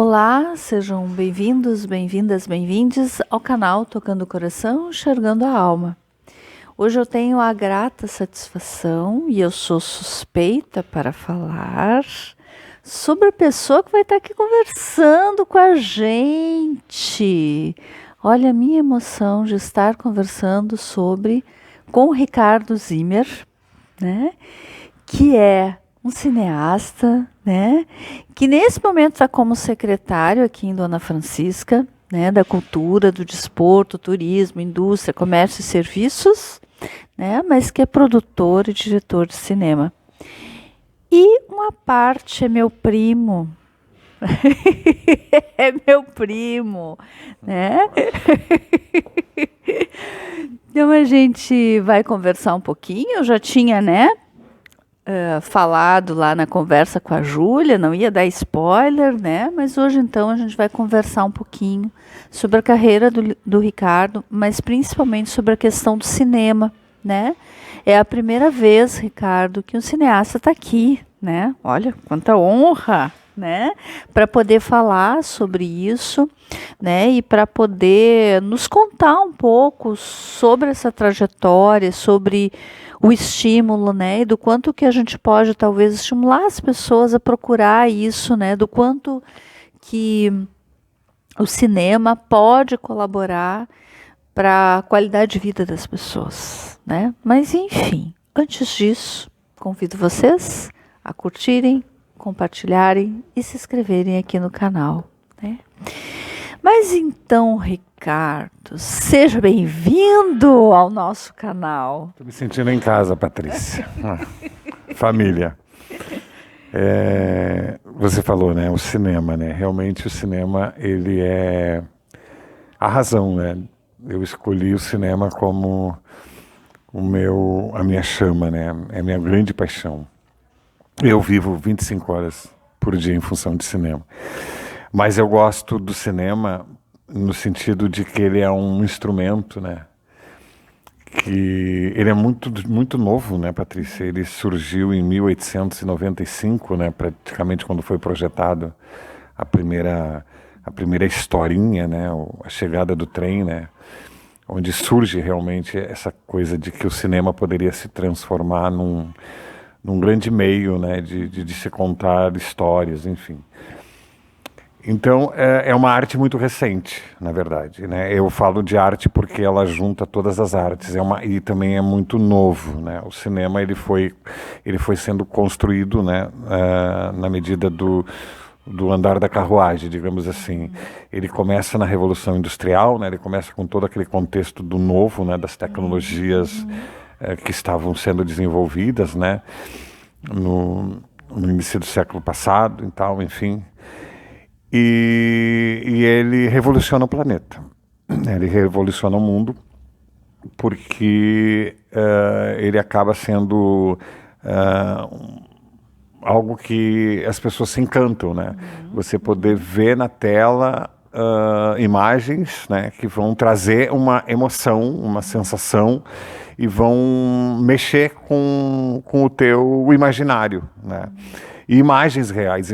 Olá, sejam bem-vindos, bem-vindas, bem-vindes ao canal Tocando o Coração, Enxergando a Alma. Hoje eu tenho a grata satisfação, e eu sou suspeita para falar, sobre a pessoa que vai estar aqui conversando com a gente. Olha a minha emoção de estar conversando com o Ricardo Zimmer, né? Que é um cineasta, né, que nesse momento está como secretário aqui em Dona Francisca, né, da cultura, do desporto, turismo, indústria, comércio e serviços, né, mas que é produtor e diretor de cinema. E uma parte é meu primo. É meu primo, né? Então a gente vai conversar um pouquinho. Eu já tinha, né, falado lá na conversa com a Júlia, não ia dar spoiler, né? Mas hoje então a gente vai conversar um pouquinho sobre a carreira do Ricardo, mas principalmente sobre a questão do cinema, né? É a primeira vez, Ricardo, que um cineasta está aqui, né? Olha, quanta honra, né? Para poder falar sobre isso, né? E para poder nos contar um pouco sobre essa trajetória, sobre o estímulo, né? E do quanto que a gente pode talvez estimular as pessoas a procurar isso, né? Do quanto que o cinema pode colaborar para a qualidade de vida das pessoas, né? Mas enfim, antes disso, convido vocês a curtirem, compartilharem e se inscreverem aqui no canal, né? Mas então, Ricardo, seja bem-vindo ao nosso canal. Estou me sentindo em casa, Patrícia. Família. Você falou, né? O cinema, né? Realmente o cinema, ele é a razão, né? Eu escolhi o cinema como a minha chama, né? É a minha grande paixão. Eu vivo 25 horas por dia em função de cinema. Mas eu gosto do cinema no sentido de que ele é um instrumento, né? Que ele é muito novo, né, Patrícia? Ele surgiu em 1895, né? Praticamente quando foi projetado a primeira historinha, né? A chegada do trem, né? Onde surge realmente essa coisa de que o cinema poderia se transformar num grande meio, né? De se contar histórias, enfim. Então, é uma arte muito recente, na verdade, né? Eu falo de arte porque ela junta todas as artes, e também é muito novo, né? O cinema ele foi sendo construído, né, na medida do andar da carruagem, digamos assim. Ele começa na Revolução Industrial, né? Ele começa com todo aquele contexto do novo, né, das tecnologias que estavam sendo desenvolvidas, né, no início do século passado e tal, enfim. E ele revoluciona o planeta, ele revoluciona o mundo, porque ele acaba sendo algo que as pessoas se encantam, né? Você poder ver na tela imagens, né, que vão trazer uma emoção, uma sensação, e vão mexer com o teu imaginário, né? E imagens reais,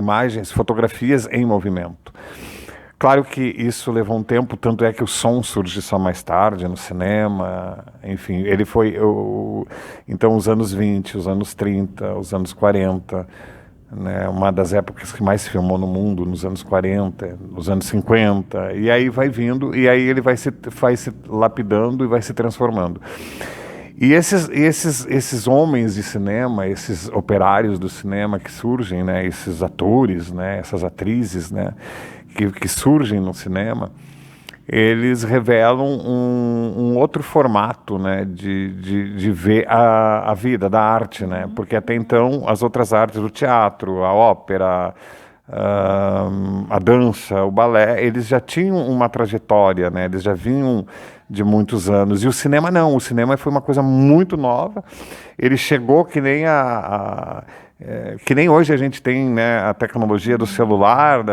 fotografias em movimento. Claro que isso levou um tempo, tanto é que o som surge só mais tarde no cinema, enfim, ele foi, então os anos 20, os anos 30, os anos 40, né, uma das épocas que mais se filmou no mundo, nos anos 40, nos anos 50, e aí vai vindo, e aí ele vai se lapidando e vai se transformando. E esses homens de cinema, esses operários do cinema que surgem, né, esses atores, né, essas atrizes, né, que surgem no cinema, eles revelam um outro formato, né, de ver a vida da arte, né, porque até então as outras artes, o teatro, a ópera, a dança, o balé, eles já tinham uma trajetória, né, eles já vinham de muitos anos, e o cinema não, o cinema foi uma coisa muito nova, ele chegou que nem que nem hoje a gente tem, né, a tecnologia do celular,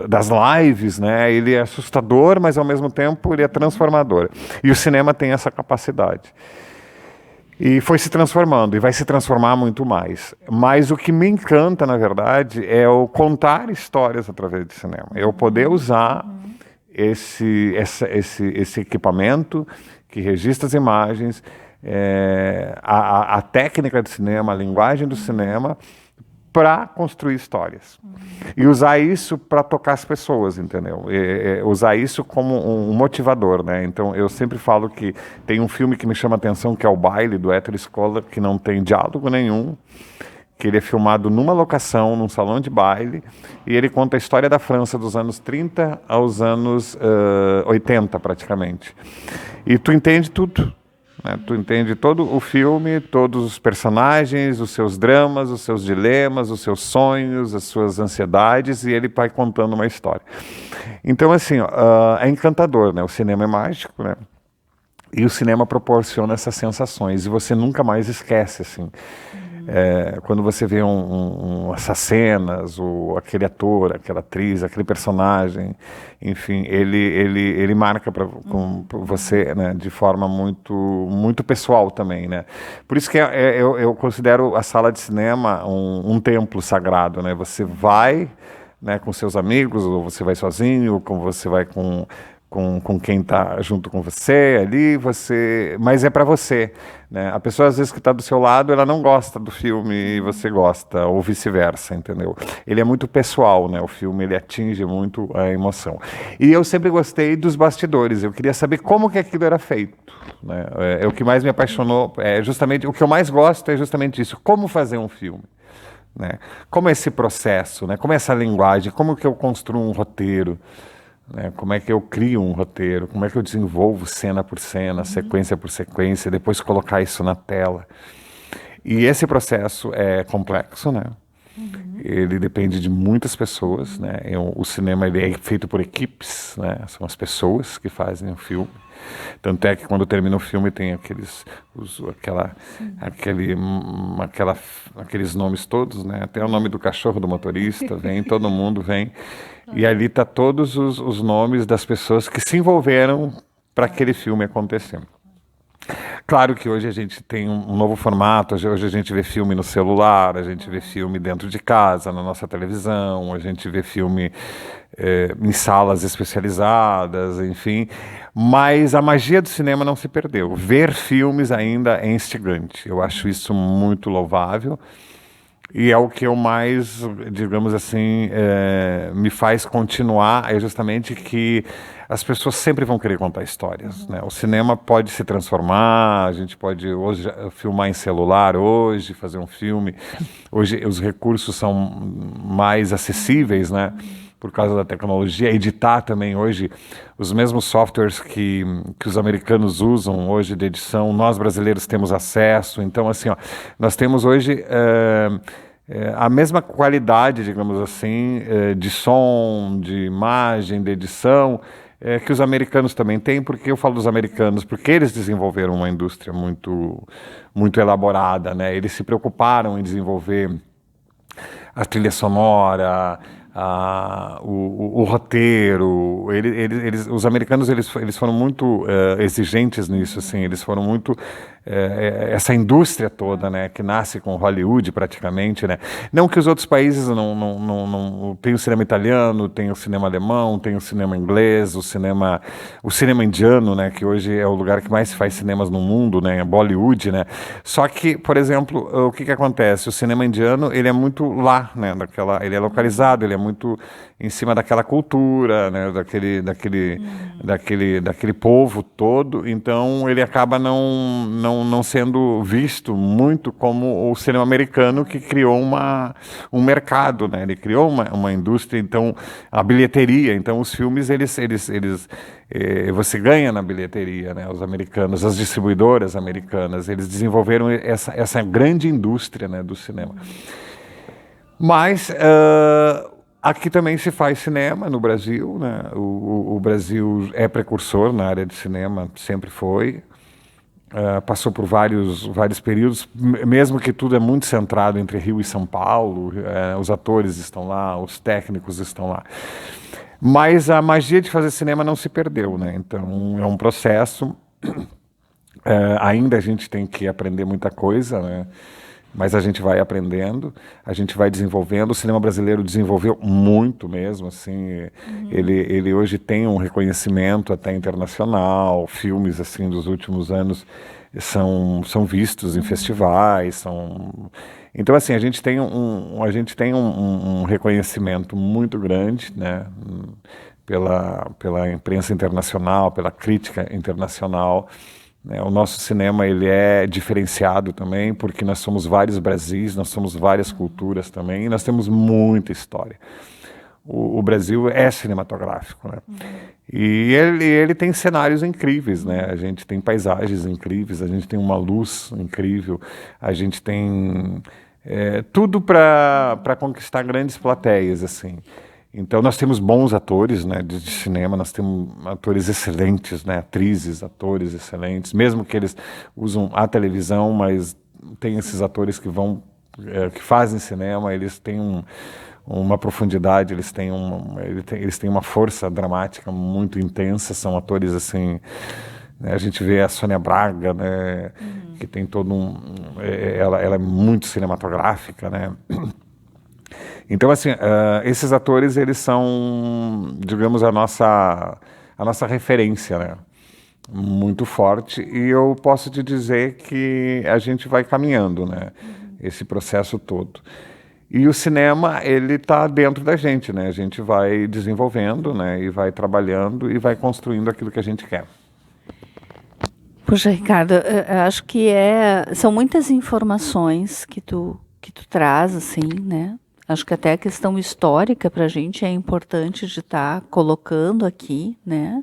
das lives, né, ele é assustador, mas ao mesmo tempo ele é transformador, e o cinema tem essa capacidade. E foi se transformando, e vai se transformar muito mais. Mas o que me encanta, na verdade, é o contar histórias através de cinema. Eu poder usar esse equipamento que registra as imagens, a técnica de cinema, a linguagem do cinema, para construir histórias. E usar isso para tocar as pessoas, entendeu? Usar isso como um motivador, né? Então, eu sempre falo que tem um filme que me chama a atenção, que é O Baile, do Héctor Scola, que não tem diálogo nenhum, que ele é filmado numa locação, num salão de baile, e ele conta a história da França dos anos 30 aos anos 80, praticamente. E tu entende tudo. Né? Tu entende todo o filme, todos os personagens, os seus dramas, os seus dilemas, os seus sonhos, as suas ansiedades, e ele vai contando uma história. Então, assim, é encantador, né? O cinema é mágico, né? E o cinema proporciona essas sensações, e você nunca mais esquece, assim. Quando você vê essas cenas, aquele ator, aquela atriz, aquele personagem, enfim, ele marca para você, né, de forma muito, muito pessoal também, né? Por isso que eu considero a sala de cinema um templo sagrado, né? Você vai, né, com seus amigos, ou você vai sozinho, ou você vai com quem está junto com você ali, mas é para você, né? A pessoa às vezes que está do seu lado, ela não gosta do filme e você gosta, ou vice-versa, entendeu? Ele é muito pessoal, né? O filme, ele atinge muito a emoção. E eu sempre gostei dos bastidores, eu queria saber como que aquilo era feito, né? O que mais me apaixonou, justamente, o que eu mais gosto é justamente isso, como fazer um filme. Né? Como é esse processo, né? Como é essa linguagem, como que eu construo um roteiro, né? Como é que eu crio um roteiro, como é que eu desenvolvo cena por cena, sequência por sequência, depois colocar isso na tela. E esse processo é complexo, né? Ele depende de muitas pessoas, né? O cinema ele é feito por equipes, né? São as pessoas que fazem o filme. Tanto é que quando termina o filme tem aqueles nomes todos, né? Até o nome do cachorro do motorista, todo mundo vem. E ali tá todos os nomes das pessoas que se envolveram para aquele filme acontecer. Claro que hoje a gente tem um novo formato, hoje a gente vê filme no celular, a gente vê filme dentro de casa, na nossa televisão, a gente vê filme em salas especializadas, enfim. Mas a magia do cinema não se perdeu. Ver filmes ainda é instigante. Eu acho isso muito louvável. E é o que eu mais, digamos assim, me faz continuar, é justamente que as pessoas sempre vão querer contar histórias, né? O cinema pode se transformar, a gente pode hoje filmar em celular, hoje fazer um filme. Hoje os recursos são mais acessíveis, né? Por causa da tecnologia, editar também hoje, os mesmos softwares que os americanos usam hoje de edição, nós brasileiros temos acesso. Então, assim, ó, nós temos hoje a mesma qualidade, digamos assim, de som, de imagem, de edição, que os americanos também têm. Porque eu falo dos americanos? Porque eles desenvolveram uma indústria muito, muito elaborada, né? Eles se preocuparam em desenvolver a trilha sonora, o roteiro. Os americanos eles foram muito exigentes nisso, assim. Eles foram muito essa indústria toda, né, que nasce com Hollywood praticamente, né. Não que os outros países não tem o cinema italiano, tem o cinema alemão, tem o cinema inglês, o cinema indiano, né, que hoje é o lugar que mais se faz cinemas no mundo, né, Bollywood, né. Só que, por exemplo, o que acontece? O cinema indiano, ele é muito lá, né, ele é localizado, ele é muito em cima daquela cultura, né, daquele povo todo. Então ele acaba não sendo visto muito como o cinema americano, que criou um mercado, né? Ele criou uma indústria. Então a bilheteria, então os filmes você ganha na bilheteria, né? Os americanos, as distribuidoras americanas, eles desenvolveram essa grande indústria, né, do cinema. Mas aqui também se faz cinema no Brasil, né? O Brasil é precursor na área de cinema, sempre foi. Passou por vários períodos, mesmo que tudo é muito centrado entre Rio e São Paulo, os atores estão lá, os técnicos estão lá. Mas a magia de fazer cinema não se perdeu, né? Então é um processo Ainda a gente tem que aprender muita coisa, né? Mas a gente vai aprendendo, a gente vai desenvolvendo. O cinema brasileiro desenvolveu muito mesmo, assim. Ele hoje tem um reconhecimento até internacional. Filmes assim dos últimos anos são vistos em festivais, são. Então assim a gente tem um reconhecimento muito grande, né? Pela imprensa internacional, pela crítica internacional. Né? O nosso cinema ele é diferenciado também porque nós somos vários Brasis, nós somos várias culturas também e nós temos muita história. O Brasil é cinematográfico, né? E ele tem cenários incríveis, né? A gente tem paisagens incríveis, a gente tem uma luz incrível, a gente tem tudo para conquistar grandes plateias, assim. Então nós temos bons atores, né, de cinema, nós temos atores excelentes, né, atrizes, atores excelentes, mesmo que eles usam a televisão, mas tem esses atores que fazem cinema, eles têm uma profundidade, eles têm uma força dramática muito intensa, são atores assim, né, a gente vê a Sônia Braga, né, que tem ela é muito cinematográfica, né. Então, assim, esses atores, eles são, digamos, a nossa referência, né? Muito forte. E eu posso te dizer que a gente vai caminhando, né? Esse processo todo. E o cinema, ele está dentro da gente, né? A gente vai desenvolvendo, né? E vai trabalhando e vai construindo aquilo que a gente quer. Puxa, Ricardo, eu acho que são muitas informações que tu traz, assim, né? Acho que até a questão histórica para a gente é importante de estar colocando aqui, né?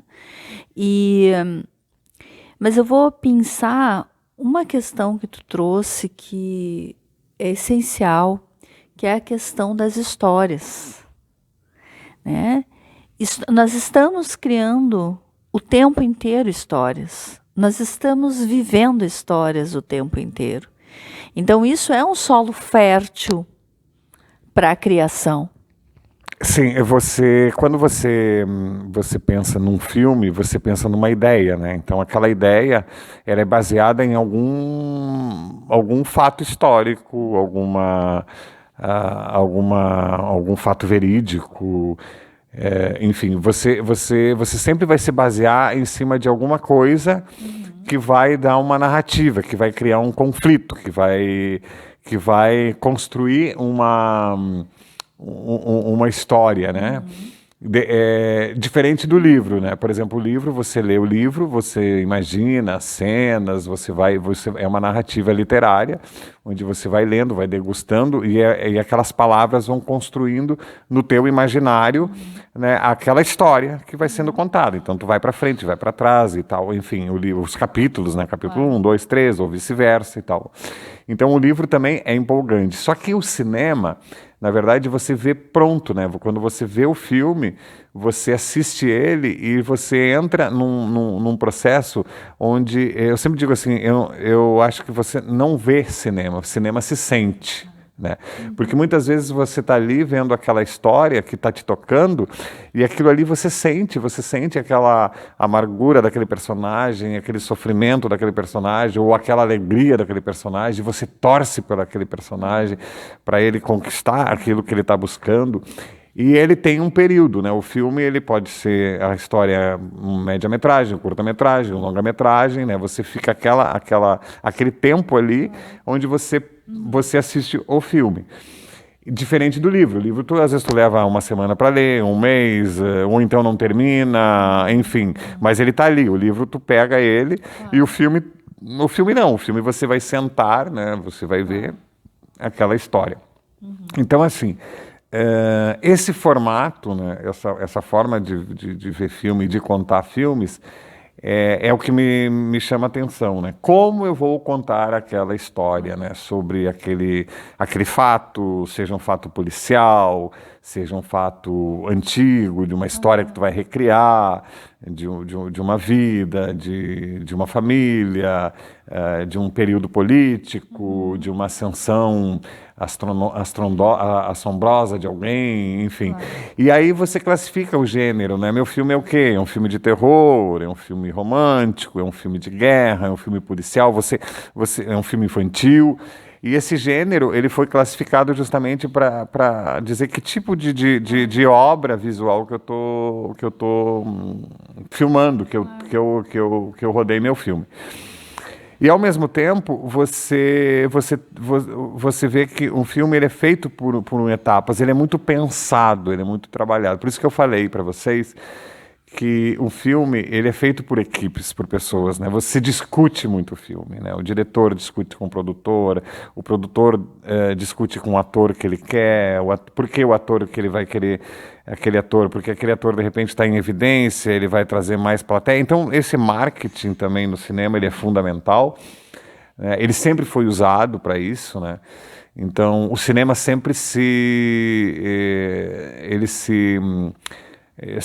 Mas eu vou pensar uma questão que tu trouxe que é essencial, que é a questão das histórias, né? Nós estamos criando o tempo inteiro histórias. Nós estamos vivendo histórias o tempo inteiro. Então isso é um solo fértil para a criação. Sim, quando você pensa num filme, você pensa numa ideia, né? Então aquela ideia, ela é baseada em algum fato histórico, algum fato verídico, enfim, você sempre vai se basear em cima de alguma coisa que vai dar uma narrativa, que vai criar um conflito, que vai construir uma história, né? Diferente do livro, né? Por exemplo, o livro, você lê o livro, você imagina as cenas, é uma narrativa literária, onde você vai lendo, vai degustando, e aquelas palavras vão construindo no teu imaginário, né, aquela história que vai sendo contada. Então, tu vai para frente, vai para trás e tal, enfim, os capítulos, né? Capítulo 1, 2, 3, ou vice-versa e tal. Então, o livro também é empolgante. Só que o cinema, na verdade, você vê pronto, né? Quando você vê o filme, você assiste ele e você entra num processo onde, eu sempre digo assim, eu acho que você não vê cinema, o cinema se sente. Né? Porque muitas vezes você está ali vendo aquela história que está te tocando e aquilo ali você sente aquela amargura daquele personagem, aquele sofrimento daquele personagem ou aquela alegria daquele personagem, você torce por aquele personagem para ele conquistar aquilo que ele está buscando. E ele tem um período, né? O filme ele pode ser a história média-metragem, curta-metragem, longa-metragem, né? Você fica aquele tempo ali onde você assiste o filme. Diferente do livro. O livro, às vezes, tu leva uma semana para ler, um mês, ou então não termina, enfim. Mas ele está ali. O livro, tu pega ele e o filme não. O filme você vai sentar, né? Você vai ver aquela história. Então, assim, esse formato, né? Essa forma de ver filme, de contar filmes, é o que me chama a atenção, né? Como eu vou contar aquela história, né? Sobre aquele fato, seja um fato policial, seja um fato antigo, de uma história que tu vai recriar, de uma vida, de uma família, de um período político, de uma ascensão assombrosa de alguém, enfim. E aí você classifica o gênero, né? Meu filme é o quê? É um filme de terror, é um filme romântico, é um filme de guerra, é um filme policial, é um filme infantil. E esse gênero, ele foi classificado justamente para dizer que tipo de obra visual que eu tô filmando, que eu rodei meu filme. E ao mesmo tempo, você vê que um filme ele é feito por etapas, ele é muito pensado, ele é muito trabalhado. Por isso que eu falei para vocês que o filme ele é feito por equipes, por pessoas, né? Você discute muito o filme, né? O diretor discute com o produtor discute com o ator que ele quer, por que o ator que ele vai querer aquele ator, porque aquele ator de repente está em evidência, ele vai trazer mais plateia. Então esse marketing também no cinema ele é fundamental, né? Ele sempre foi usado para isso, né? Então o cinema sempre se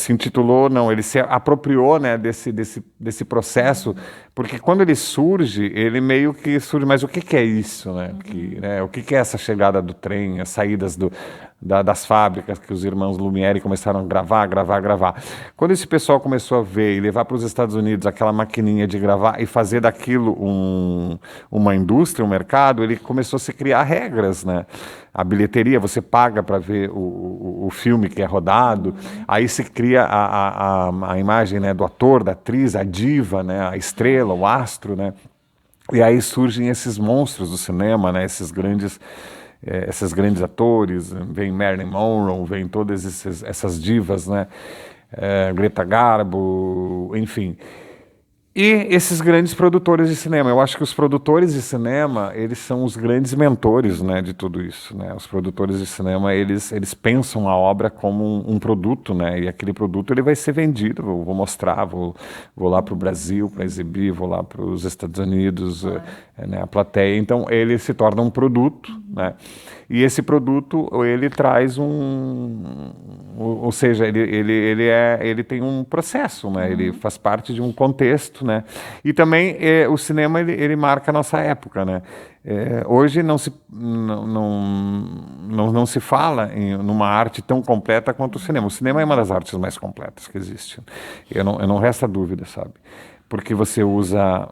intitulou, não, ele se apropriou, né, desse processo, porque quando ele surge, ele meio que surge, mas o que é isso, né? O que é essa chegada do trem, as saídas das fábricas que os irmãos Lumière começaram a gravar. Quando esse pessoal começou a ver e levar para os Estados Unidos aquela maquininha de gravar e fazer daquilo uma indústria, um mercado, ele começou a se criar regras, né? A bilheteria, você paga para ver o filme que é rodado, aí se cria a imagem, né, do ator, da atriz, a diva, né, a estrela, o astro, né? E aí surgem esses monstros do cinema, né, esses grandes atores, vem Marilyn Monroe, vem todas essas divas, né? Greta Garbo, enfim. E esses grandes produtores de cinema, eu acho que os produtores de cinema, eles são os grandes mentores, né, de tudo isso, né? Os produtores de cinema, eles pensam a obra como um produto, né? E aquele produto ele vai ser vendido, vou mostrar, vou lá para o Brasil para exibir, vou lá para os Estados Unidos, né, a plateia. Então ele se torna um produto, né? E esse produto ele traz ou seja, ele tem um processo, né? Ele faz parte de um contexto, né? E também o cinema ele marca a nossa época, né? Hoje não se fala numa arte tão completa quanto o cinema. O cinema é uma das artes mais completas que existe. Eu não resta dúvida, sabe? Porque você usa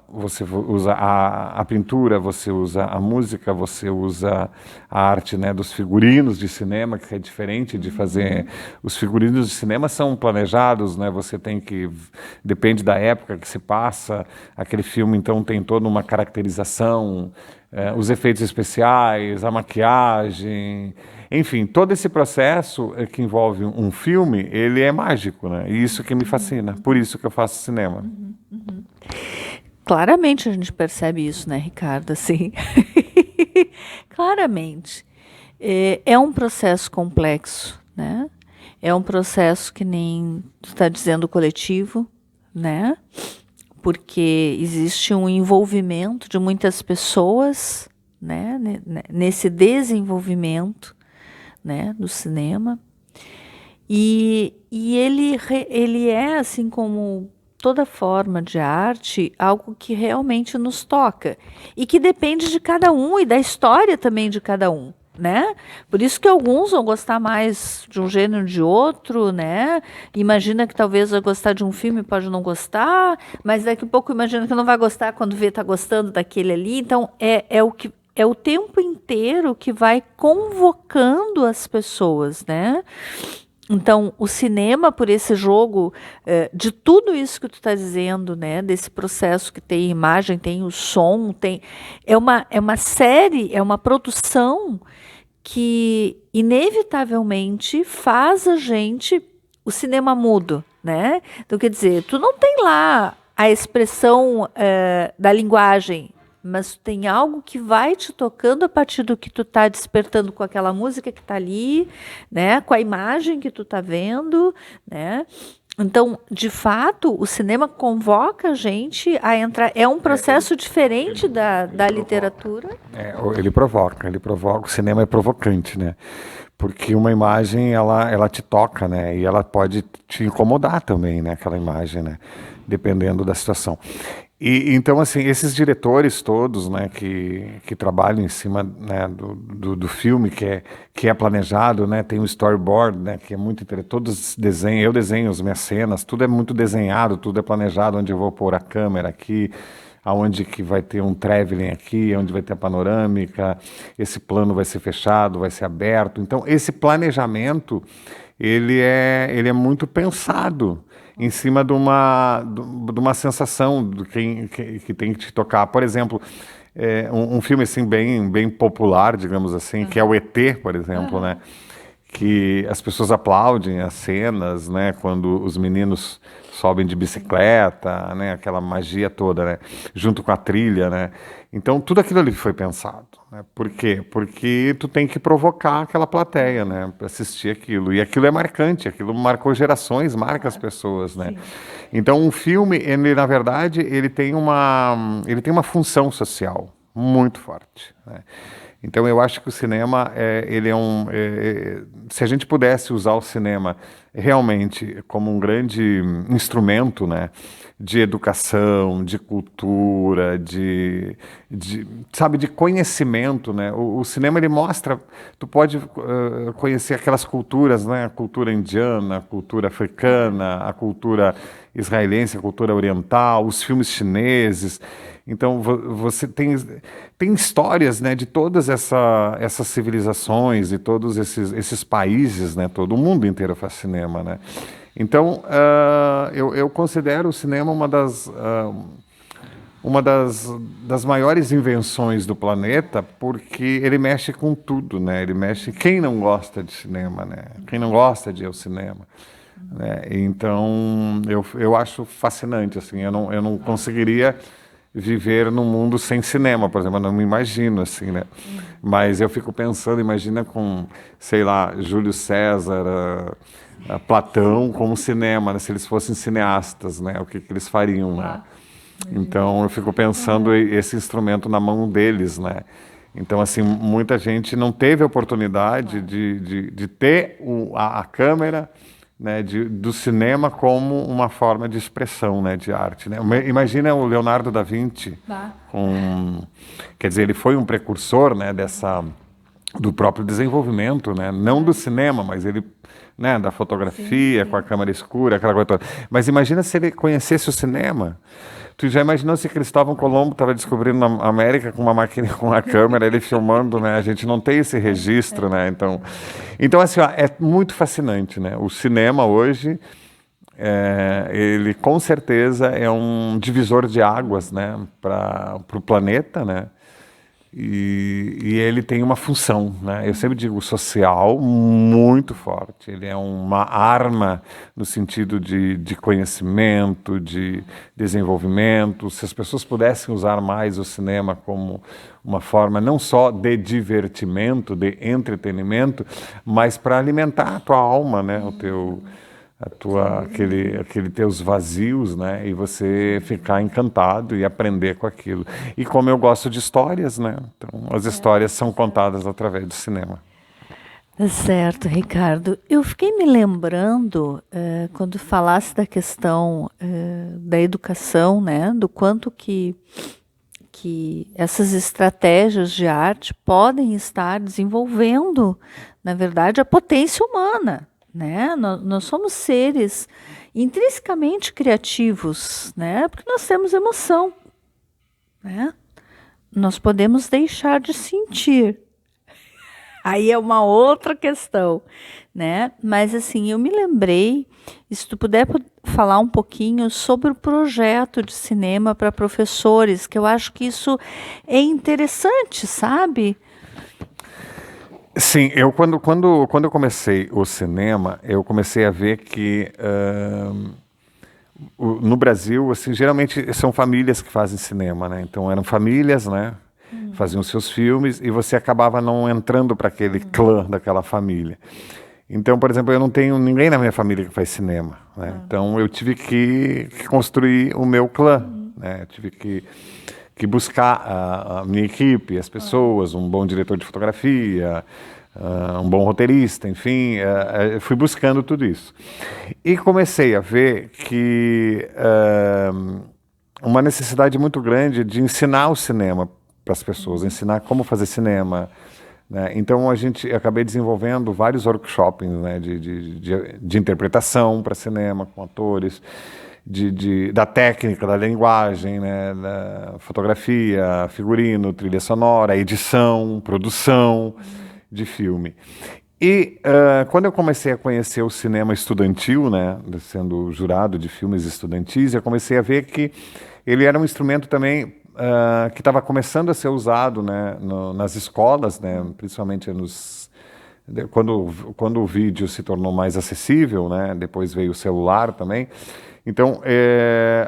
a pintura, você usa a música, você usa a arte, né, dos figurinos de cinema, que é diferente de fazer. Os figurinos de cinema são planejados, né? Depende da época que se passa. Aquele filme, então, tem toda uma caracterização, os efeitos especiais, a maquiagem. Enfim, todo esse processo que envolve um filme, ele é mágico, né? E isso que me fascina. Por isso que eu faço cinema. Claramente a gente percebe isso, né, Ricardo? Assim, claramente. É um processo complexo, né? É um processo que nem tu está dizendo coletivo, né? Porque existe um envolvimento de muitas pessoas, né? Nesse desenvolvimento, né, do cinema. E ele é, assim como toda forma de arte, algo que realmente nos toca e que depende de cada um e da história também de cada um, né? Por isso que alguns vão gostar mais de um gênero de outro, né? Imagina que talvez vai gostar de um filme, pode não gostar, mas daqui a pouco imagina que não vai gostar quando vê tá gostando daquele ali. Então é o tempo inteiro que vai convocando as pessoas, né? Então, o cinema, por esse jogo de tudo isso que tu está dizendo, né, desse processo que tem imagem, tem o som, é uma série, é uma produção que inevitavelmente faz o cinema mudo, né? Então, quer dizer, tu não tem lá a expressão da linguagem, mas tem algo que vai te tocando a partir do que tu está despertando com aquela música que está ali, né? Com a imagem que tu está vendo, né? Então, de fato, o cinema convoca a gente a entrar. É um processo diferente da literatura. Ele provoca. O cinema é provocante, né? Porque uma imagem, ela te toca, né? E ela pode te incomodar também, né? Aquela imagem, né? Dependendo da situação. E então, assim, esses diretores todos, né, que trabalham em cima, né, do filme que é planejado, né, tem um storyboard, né, que é muito interessante, todos desenham, eu desenho as minhas cenas, tudo é muito desenhado, tudo é planejado, onde eu vou pôr a câmera aqui, aonde que vai ter um traveling aqui, onde vai ter a panorâmica, esse plano vai ser fechado, vai ser aberto. Então, esse planejamento, ele é muito pensado em cima de uma sensação do que tem que te tocar. Por exemplo, um filme assim bem popular, digamos assim, que é o ET, por exemplo, né? Que as pessoas aplaudem as cenas, né? Quando os meninos sobem de bicicleta, né? Aquela magia toda, né? Junto com a trilha, né? Então tudo aquilo ali foi pensado, né? Por quê? Porque tu tem que provocar aquela plateia, né? Para assistir aquilo. E aquilo é marcante, aquilo marcou gerações, marca as pessoas, né? Então um filme, ele na verdade, ele tem uma função social muito forte, né? Então eu acho que o cinema, ele é se a gente pudesse usar o cinema realmente como um grande instrumento, né, de educação, de cultura, sabe, de conhecimento, né? O cinema ele mostra, tu pode conhecer aquelas culturas, né, a cultura indiana, a cultura africana, a cultura israelense, a cultura oriental, os filmes chineses. Então você tem histórias, né, de todas essas civilizações e todos esses países, né, todo o mundo inteiro faz cinema, né? Então eu considero o cinema uma das maiores invenções do planeta, porque ele mexe com tudo, né? Ele mexe. Quem não gosta de cinema, né? Quem não gosta de ir ao cinema, né? Então eu acho fascinante, assim. Eu não conseguiria viver num mundo sem cinema, por exemplo, eu não me imagino assim, né? Mas eu fico pensando, imagina com, sei lá, Júlio César, Platão como cinema, né? Se eles fossem cineastas, né? O que eles fariam, né? Então eu fico pensando esse instrumento na mão deles, né? Então, assim, muita gente não teve a oportunidade de ter a câmera, né, do cinema como uma forma de expressão, né, de arte, né? Imagina o Leonardo da Vinci, quer dizer, ele foi um precursor, né, do próprio desenvolvimento, né, não do cinema, mas ele, né, da fotografia, com a câmera escura, aquela coisa toda. Mas imagina se ele conhecesse o cinema. Tu já imaginou se Cristóvão Colombo estava descobrindo a América com uma máquina, com uma câmera, ele filmando, né? A gente não tem esse registro, né? Então assim, ó, é muito fascinante, né? O cinema hoje, ele com certeza é um divisor de águas, né? Para o planeta, né? E ele tem uma função, né? Eu sempre digo social muito forte. Ele é uma arma no sentido de conhecimento, de desenvolvimento. Se as pessoas pudessem usar mais o cinema como uma forma não só de divertimento, de entretenimento, mas para alimentar a tua alma, né? Aquele teus vazios, né? E você ficar encantado e aprender com aquilo. E como eu gosto de histórias, né? Então as histórias são contadas através do cinema. Tá certo, Ricardo. Eu fiquei me lembrando, quando falasse da questão da educação, né? Do quanto que essas estratégias de arte podem estar desenvolvendo, na verdade, a potência humana. Né? Nós somos seres intrinsecamente criativos, né? Porque nós temos emoção, né? Nós podemos deixar de sentir. Aí é uma outra questão, né? Mas assim, eu me lembrei, se tu puder falar um pouquinho sobre o projeto de cinema para professores, que eu acho que isso é interessante, sabe? Sim, quando eu comecei o cinema, eu comecei a ver que no Brasil, assim, geralmente são famílias que fazem cinema, né? Então eram famílias, né? Faziam seus filmes e você acabava não entrando para aquele clã daquela família. Então, por exemplo, eu não tenho ninguém na minha família que faz cinema, né? Então eu tive que construir o meu clã, né? Eu tive que buscar a minha equipe, as pessoas, um bom diretor de fotografia, um bom roteirista, enfim, fui buscando tudo isso. E comecei a ver que uma necessidade muito grande de ensinar o cinema para as pessoas, ensinar como fazer cinema, né? Então acabei desenvolvendo vários workshops, né, de interpretação para cinema com atores, da técnica, da linguagem, né, da fotografia, figurino, trilha sonora, edição, produção de filme. E quando eu comecei a conhecer o cinema estudantil, né, sendo jurado de filmes estudantis, eu comecei a ver que ele era um instrumento também que estava começando a ser usado, né, nas escolas, né, principalmente quando o vídeo se tornou mais acessível, né, depois veio o celular também. Então,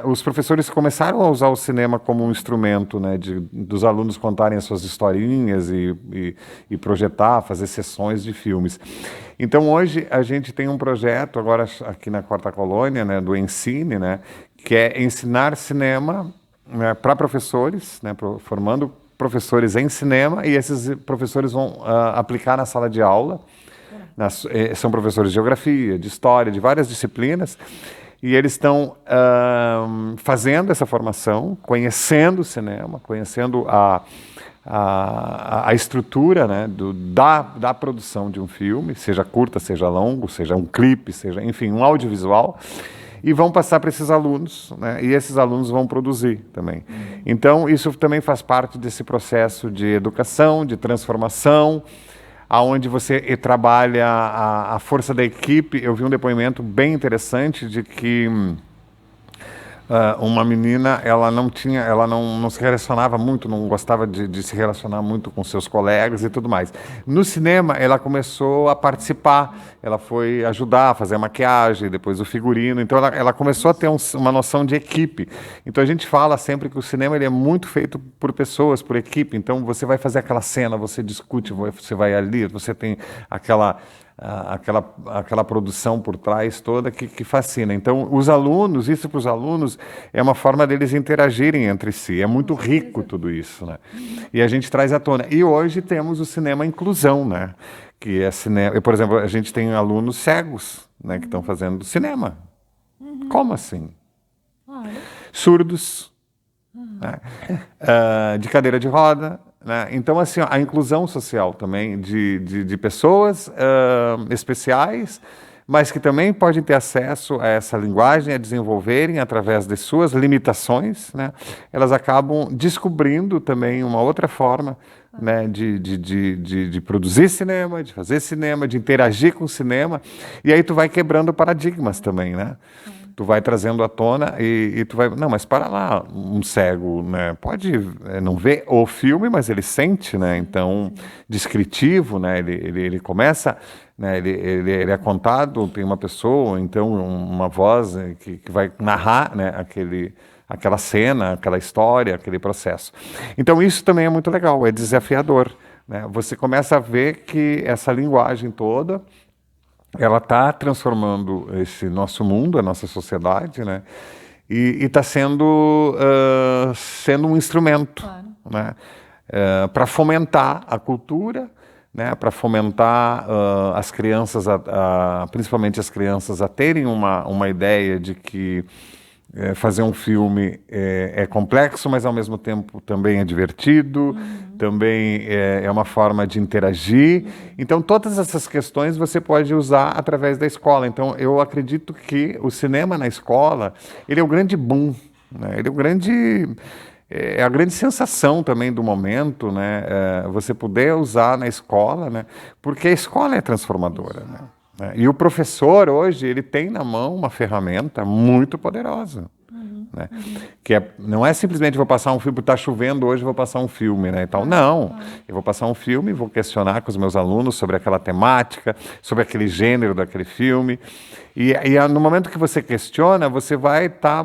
os professores começaram a usar o cinema como um instrumento, né, dos alunos contarem as suas historinhas e projetar, fazer sessões de filmes. Então, hoje, a gente tem um projeto, agora aqui na Quarta Colônia, né, do Ensine, né, que é ensinar cinema, né, para professores, né, formando professores em cinema, e esses professores vão aplicar na sala de aula. São professores de geografia, de história, de várias disciplinas, e eles estão fazendo essa formação, conhecendo o cinema, conhecendo a estrutura, né, da produção de um filme, seja curta, seja longo, seja um clipe, seja, enfim, um audiovisual, e vão passar para esses alunos, né, e esses alunos vão produzir também. Então, isso também faz parte desse processo de educação, de transformação, aonde você trabalha a força da equipe. Eu vi um depoimento bem interessante de que uma menina, ela não se relacionava muito, não gostava de se relacionar muito com seus colegas e tudo mais. No cinema, ela começou a participar, ela foi ajudar a fazer a maquiagem, depois o figurino, então ela começou a ter uma noção de equipe. Então a gente fala sempre que o cinema ele é muito feito por pessoas, por equipe, então você vai fazer aquela cena, você discute, você vai ali, você tem aquela produção por trás toda que fascina. Então, isso para os alunos é uma forma deles interagirem entre si. É muito rico tudo isso, né? E a gente traz à tona. E hoje temos o cinema inclusão, né? Que é cinema. Por exemplo, a gente tem alunos cegos, né, que estão fazendo cinema. Como assim? Surdos, né? De cadeira de roda. Né? Então, assim, a inclusão social também de pessoas especiais, mas que também podem ter acesso a essa linguagem, a desenvolverem através de suas limitações, né? Elas acabam descobrindo também uma outra forma, né, de produzir cinema, de fazer cinema, de interagir com o cinema, e aí tu vai quebrando paradigmas também, né? Tu vai trazendo à tona e tu vai... Não, mas para lá, um cego, né, pode não ver o filme, mas ele sente, né? Então, descritivo, né? Ele começa... Né, ele é contado, tem uma pessoa, então uma voz que vai narrar, né, aquela cena, aquela história, aquele processo. Então isso também é muito legal, é desafiador. Né? Você começa a ver que essa linguagem toda, ela está transformando esse nosso mundo, a nossa sociedade, né? E está sendo um instrumento, claro, né? Para fomentar a cultura, né, para fomentar as crianças, principalmente as crianças, a terem uma ideia de que fazer um filme é complexo, mas ao mesmo tempo também é divertido, também é uma forma de interagir. Então, todas essas questões você pode usar através da escola. Então, eu acredito que o cinema na escola, ele é o grande boom, né? Ele é a grande sensação também do momento, né? Você poder usar na escola, né? Porque a escola é transformadora, né? E o professor hoje, ele tem na mão uma ferramenta muito poderosa. Né? Que não é simplesmente vou passar um filme, está chovendo hoje, vou passar um filme, né? Então, não, eu vou passar um filme, vou questionar com os meus alunos sobre aquela temática, sobre aquele gênero daquele filme. E no momento que você questiona, você vai estar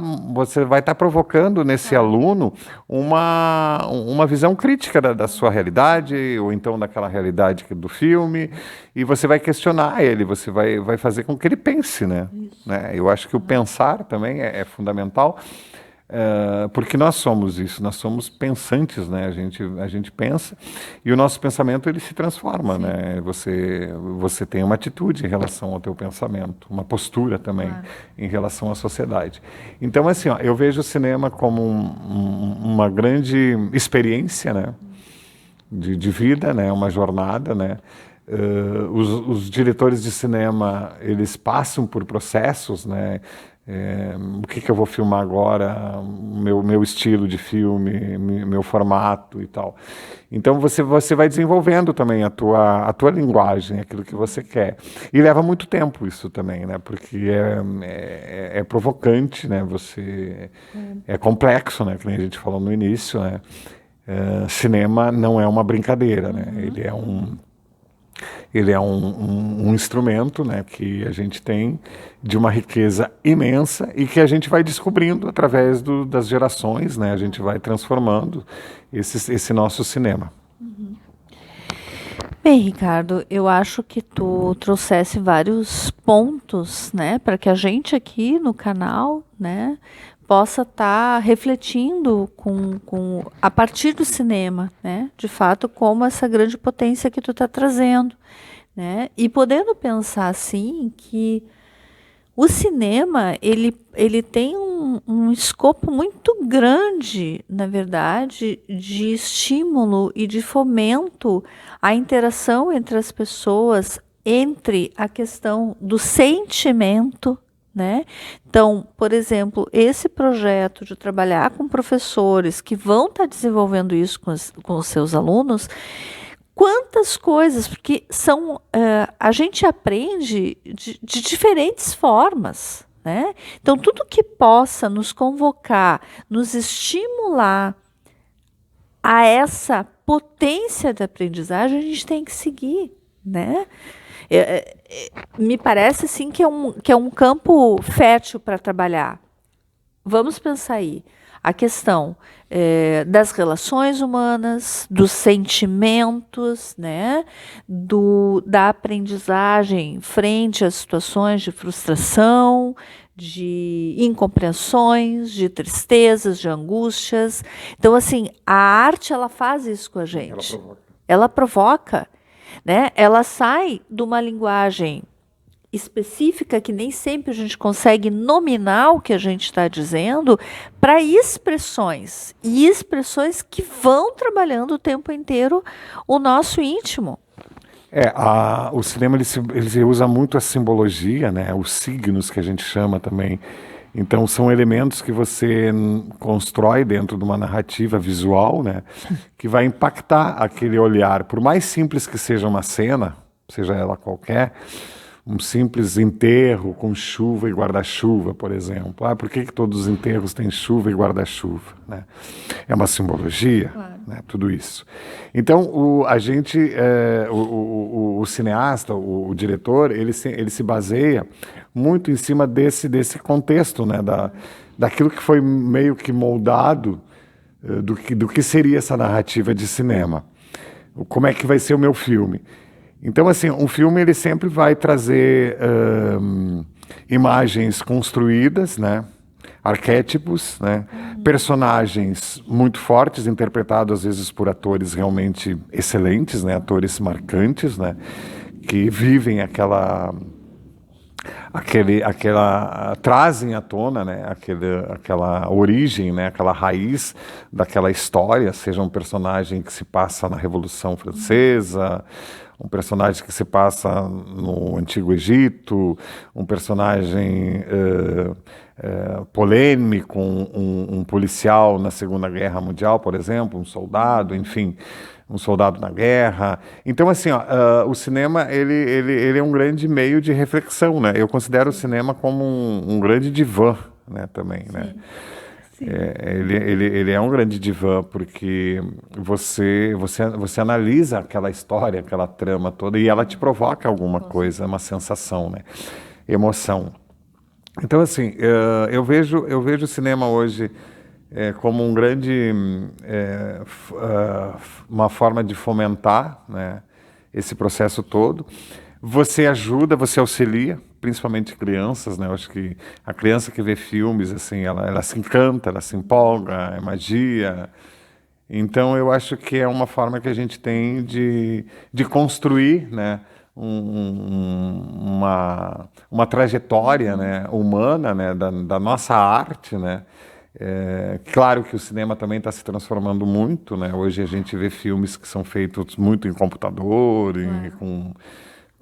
provocando nesse aluno uma visão crítica da sua realidade, ou então daquela realidade do filme, e você vai questionar ele, você vai fazer com que ele pense, né? Eu acho que o pensar também é fundamental. porque nós somos isso, nós somos pensantes, né? A gente pensa e o nosso pensamento ele se transforma, né? Você tem uma atitude em relação ao teu pensamento, uma postura também em relação à sociedade. Então, assim, ó, eu vejo o cinema como uma grande experiência, né? De vida, né? Uma jornada, né? Os diretores de cinema, eles passam por processos, né? O que eu vou filmar agora, meu estilo de filme, meu formato e tal. Então você vai desenvolvendo também a tua linguagem, aquilo que você quer. E leva muito tempo isso também, né? Porque é provocante, né? É complexo, né? Que nem a gente falou no início, né? Cinema não é uma brincadeira, né? Ele é um instrumento, né, que a gente tem de uma riqueza imensa e que a gente vai descobrindo através das gerações, né? A gente vai transformando esse nosso cinema. Bem, Ricardo, eu acho que tu trouxesse vários pontos, né, para que a gente aqui no canal, né, possa estar refletindo a partir do cinema, né, de fato, como essa grande potência que tu está trazendo, né, e podendo pensar assim que o cinema ele tem um escopo muito grande, na verdade, de estímulo e de fomento à interação entre as pessoas, entre a questão do sentimento, né? Então, por exemplo, esse projeto de trabalhar com professores que vão estar desenvolvendo isso com os seus alunos, quantas coisas, porque a gente aprende de diferentes formas, né? Então, tudo que possa nos convocar, nos estimular a essa potência de aprendizagem, a gente tem que seguir, né? Me parece assim que é um campo fértil para trabalhar. Vamos pensar aí a questão das relações humanas, dos sentimentos, né, da aprendizagem frente às situações de frustração, de incompreensões, de tristezas, de angústias. Então, assim, a arte ela faz isso com a gente. Ela provoca, né? Ela sai de uma linguagem específica que nem sempre a gente consegue nominar o que a gente está dizendo para expressões e expressões que vão trabalhando o tempo inteiro o nosso íntimo. O cinema ele usa muito a simbologia, né? Os signos que a gente chama também. Então são elementos que você constrói dentro de uma narrativa visual, né? Que vai impactar aquele olhar, por mais simples que seja uma cena, seja ela qualquer. Um simples enterro com chuva e guarda-chuva, por exemplo. Por que todos os enterros têm chuva e guarda-chuva? Né? É uma simbologia, claro. Né? Tudo isso. Então, o cineasta, o diretor, ele se baseia muito em cima desse contexto, né? Daquilo que foi meio que moldado do que seria essa narrativa de cinema. Como é que vai ser o meu filme? Então, assim, um filme ele sempre vai trazer imagens construídas, né? Arquétipos, né? Personagens muito fortes, interpretados às vezes por atores realmente excelentes, né? Atores marcantes, né? Que vivem trazem à tona, né, aquela origem, né, aquela raiz daquela história, seja um personagem que se passa na Revolução Francesa, um personagem que se passa no Antigo Egito, um personagem polêmico, um policial na Segunda Guerra Mundial, por exemplo, um soldado, enfim, um soldado na guerra. Então, assim, o cinema ele é um grande meio de reflexão, né? Eu considero o cinema como um grande divã, né? Também, sim, né? Sim. Ele é um grande divã porque você analisa aquela história, aquela trama toda e ela te provoca alguma coisa, uma sensação, né? Emoção. Então, assim, eu vejo o cinema hoje como um grande, uma forma de fomentar, né, esse processo todo. Você ajuda, você auxilia, principalmente crianças, né? Eu acho que a criança que vê filmes, assim, ela se encanta, ela se empolga, é magia. Então, eu acho que é uma forma que a gente tem de construir, né, uma trajetória, né, humana, né, da nossa arte, né. Claro que o cinema também está se transformando muito, né. Hoje a gente vê filmes que são feitos muito em computador,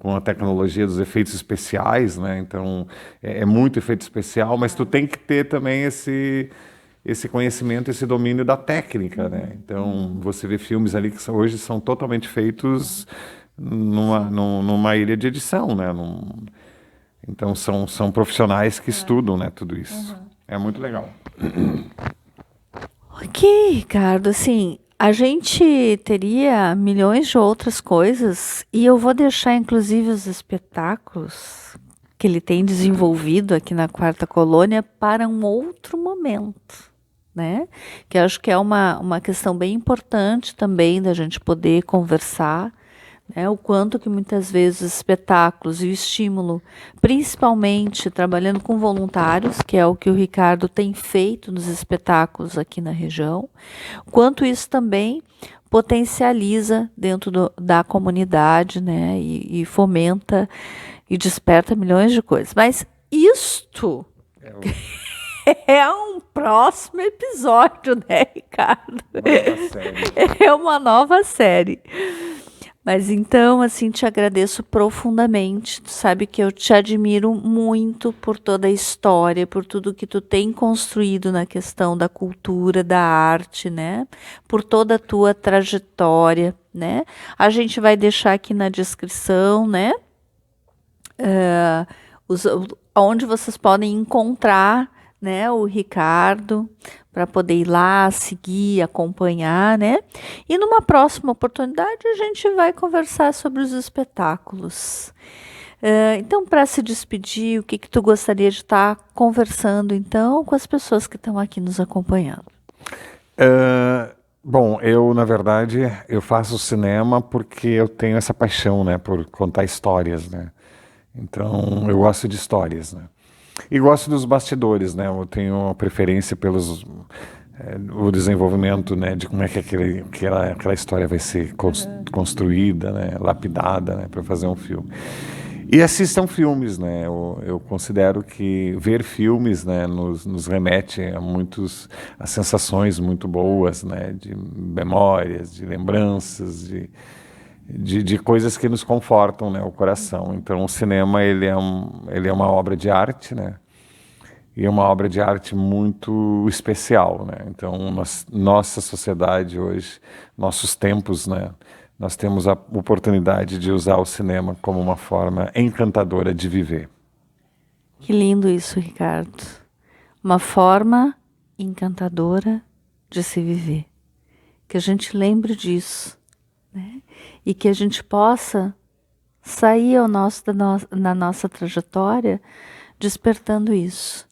com a tecnologia dos efeitos especiais, né. Então, é muito efeito especial, mas tu tem que ter também esse conhecimento, esse domínio da técnica, né? Então, você vê filmes ali que hoje são totalmente feitos numa ilha de edição, né? Então, são profissionais que estudam, né, tudo isso. É muito legal. Ok, Ricardo, assim, a gente teria milhões de outras coisas e eu vou deixar, inclusive, os espetáculos que ele tem desenvolvido aqui na Quarta Colônia para um outro momento, né? Que eu acho que é uma questão bem importante também da gente poder conversar, né? O quanto que muitas vezes os espetáculos e o estímulo, principalmente trabalhando com voluntários, que é o que o Ricardo tem feito nos espetáculos aqui na região, quanto isso também potencializa dentro da comunidade, né? E fomenta e desperta milhões de coisas. Mas isto é um próximo episódio, né, Ricardo? Uma nova série. É uma nova série. Mas então, assim, te agradeço profundamente. Tu sabe que eu te admiro muito por toda a história, por tudo que tu tem construído na questão da cultura, da arte, né? Por toda a tua trajetória, né? A gente vai deixar aqui na descrição, né? Onde vocês podem encontrar, né, o Ricardo, para poder ir lá, seguir, acompanhar, né? E numa próxima oportunidade a gente vai conversar sobre os espetáculos. Então, para se despedir, o que tu gostaria de estar conversando, então, com as pessoas que estão aqui nos acompanhando? Bom, na verdade, eu faço cinema porque eu tenho essa paixão, né, por contar histórias, né? Então, eu gosto de histórias, né? E gosto dos bastidores, né? Eu tenho uma preferência o desenvolvimento, né, de como é que aquela história vai ser construída, né, lapidada, né, para fazer um filme. E assistam filmes, né? Eu considero que ver filmes, né, nos remete a sensações muito boas, né, de memórias, de lembranças, de coisas que nos confortam, né, o coração. Então, o cinema ele é uma obra de arte, né? E é uma obra de arte muito especial, né? Então, nossa sociedade hoje, nossos tempos, né? Nós temos a oportunidade de usar o cinema como uma forma encantadora de viver. Que lindo isso, Ricardo. Uma forma encantadora de se viver. Que a gente lembre disso, né? E que a gente possa sair na nossa trajetória despertando isso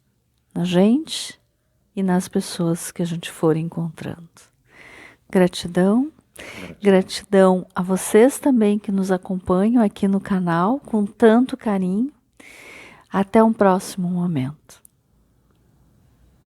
na gente e nas pessoas que a gente for encontrando. Gratidão. Gratidão a vocês também que nos acompanham aqui no canal com tanto carinho. Até um próximo momento.